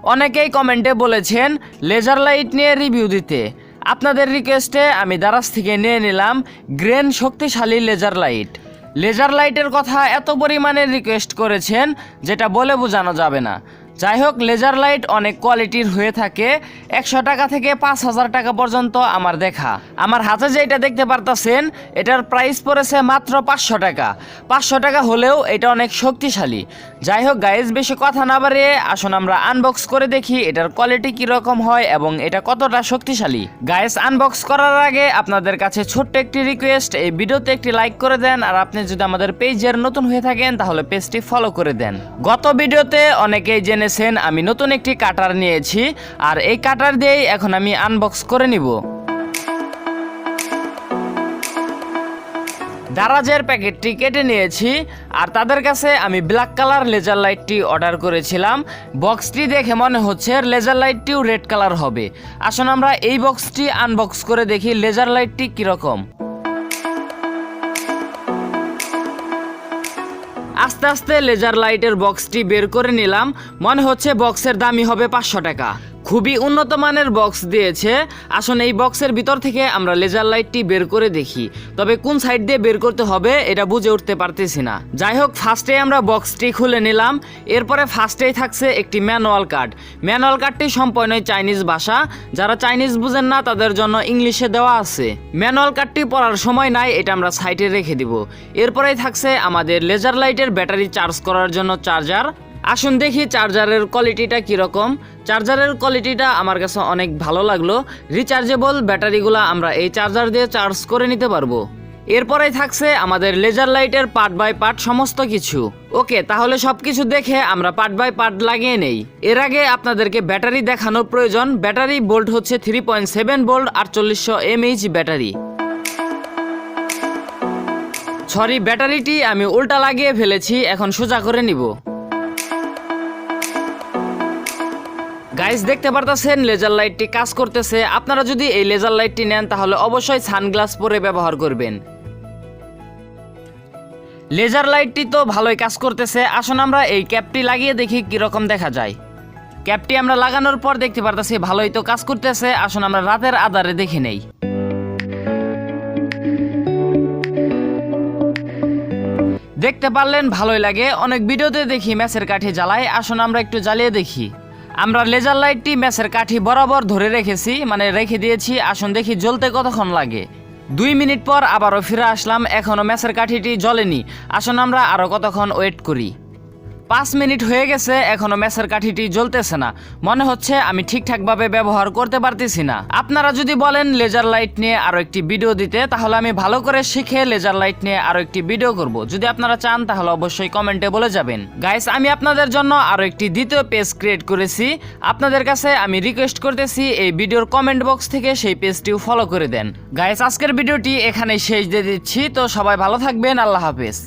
অনেকেই কমেন্টে বলেছেন লেজার লাইট নিয়ে রিভিউ দিতে। আপনাদের রিকোয়েস্টে আমি দারাজ থেকে নিয়ে নিলাম গ্রেন শক্তিশালী লেজার লাইট। লেজার লাইটের কথা এত পরিমাণে রিকোয়েস্ট করেছেন যেটা বলে বোঝানো যাবে না। যাই হোক, লেজার লাইট অনেক কোয়ালিটির হয়ে থাকে। 100 টাকা থেকে 5,000 টাকা পর্যন্ত আমার দেখা। আমার হাতে যেটা দেখতে পারতাছেন এটার প্রাইস পড়েছে মাত্র 500 টাকা। 500 টাকা হলেও এটা অনেক শক্তিশালী। যাই হোক গাইজ, বেশি কথা না বাড়িয়ে আসুন আমরা আনবক্স করে দেখি এটার কোয়ালিটি কীরকম হয় এবং এটা কতটা শক্তিশালী। গাইজ, আনবক্স করার আগে আপনাদের কাছে ছোট্ট একটি রিকোয়েস্ট, এই ভিডিওতে একটি লাইক করে দেন। আর আপনি যদি আমাদের পেজের নতুন হয়ে থাকেন তাহলে পেজটি ফলো করে দেন। গত ভিডিওতে অনেকেই জেনেছেন আমি নতুন একটি কাটার নিয়েছি, আর এই কাটার দিয়েই এখন আমি আনবক্স করে নিব। দারাজের প্যাকেটটি কেটে নিয়েছি, আর তাদের কাছে আমি ব্ল্যাক কালার লেজার লাইটটি অর্ডার করেছিলাম। বক্সটি দেখে মনে হচ্ছে লেজার লাইটটিও রেড কালার হবে। আসুন আমরা এই বক্সটি আনবক্স করে দেখি লেজার লাইটটি কীরকম। আস্তে আস্তে লেজার লাইটের বক্সটি বের করে নিলাম। মনে হচ্ছে বক্সের দামই হবে 500 টাকা। খুবই উন্নত মানের বক্স দিয়েছে। আসুন এই বক্সের ভিতর থেকে আমরা লেজার লাইটটি বের করে দেখি, তবে কোন সাইড দিয়ে বের করতে হবে এটা বুঝে উঠতে পারতেছি না। যাই হোক, ফার্স্টে আমরা বক্সটি খুলে নিলাম। এরপরে ফার্স্টেই থাকছে একটি ম্যানুয়াল কার্ড। ম্যানুয়াল কার্ডটি সম্পূর্ণই চাইনিজ ভাষা। যারা চাইনিজ বুঝেন না তাদের জন্য ইংলিশে দেওয়া আছে। ম্যানুয়াল কার্ডটি পড়ার সময় নাই, এটা আমরা সাইডে রেখে দিব। এরপরেই থাকছে আমাদের লেজার লাইটের ব্যাটারি চার্জ করার জন্য চার্জার। আসুন দেখি চার্জারের কোয়ালিটিটা কীরকম। চার্জারের কোয়ালিটিটা আমার কাছে অনেক ভালো লাগলো। রিচার্জেবল ব্যাটারিগুলো আমরা এই চার্জার দিয়ে চার্জ করে নিতে পারবো। এরপরেই থাকছে আমাদের লেজার লাইটের পার্ট বাই পার্ট সমস্ত কিছু। ওকে, তাহলে সব কিছু দেখে আমরা পার্ট বাই পার্ট লাগিয়ে নেই। এর আগে আপনাদেরকে ব্যাটারি দেখানোর প্রয়োজন। ব্যাটারি ভোল্ট হচ্ছে 3.7 ভোল্ট 4800 mAh ব্যাটারি। সরি, ব্যাটারিটি আমি উল্টা লাগিয়ে ফেলেছি, এখন সোজা করে নিব। গাইস, দেখতে পারতেছেন লেজার লাইটটি কাজ করতেছে। আপনারা যদি এই লেজার লাইটটি নেন তাহলে অবশ্যই সানগ্লাস পরে ব্যবহার করবেন। লেজার লাইটটি তো ভালোই কাজ করতেছে। আসুন আমরা এই ক্যাপটি লাগিয়ে দেখি কিরকম দেখা যায়। ক্যাপটি আমরা লাগানোর পর দেখতে পারতেছি ভালোই তো কাজ করতেছে। আসুন আমরা রাতের আধারে দেখে নেই। দেখতে পারলেন ভালোই লাগে। অনেক ভিডিওতে দেখি ম্যাচের কাঠি জ্বালায়। আসুন আমরা একটু জ্বালিয়ে দেখি। আমরা লেজার লাইটটি ম্যাচের কাঠি বরাবর ধরে রেখেছি, মানে রেখে দিয়েছি। আসুন দেখি জ্বলতে কতক্ষণ লাগে। 2 মিনিট পর আবারও ফিরে আসলাম, এখনও ম্যাচের কাঠিটি জ্বলেনি। আসুন আমরা আরও কতক্ষণ ওয়েট করি। 5 মিনিট হয়ে গেছে, এখনো ম্যাচের কাঠিটি জ্বলতেছে না। মনে হচ্ছে আমি ঠিকঠাকভাবে ব্যবহার করতে পারতেছি না। আপনারা যদি বলেন লেজার লাইট নিয়ে আরো একটি ভিডিও দিতে, তাহলে আমি ভালো করে শিখে লেজার লাইট নিয়ে আরো একটি ভিডিও করব। যদি আপনারা চান তাহলে অবশ্যই কমেন্টে বলে যাবেন। গাইস, আমি আপনাদের জন্য আরো একটি দ্বিতীয় পেজ ক্রিয়েট করেছি। আপনাদের কাছে আমি রিকোয়েস্ট করতেছি এই ভিডিওর কমেন্ট বক্স থেকে সেই পেজটিও ফলো করে দেন। গাইস, আজকের ভিডিওটি এখানেই শেষ দিয়ে দিচ্ছি। তো সবাই ভালো থাকবেন, আল্লাহ হাফেজ।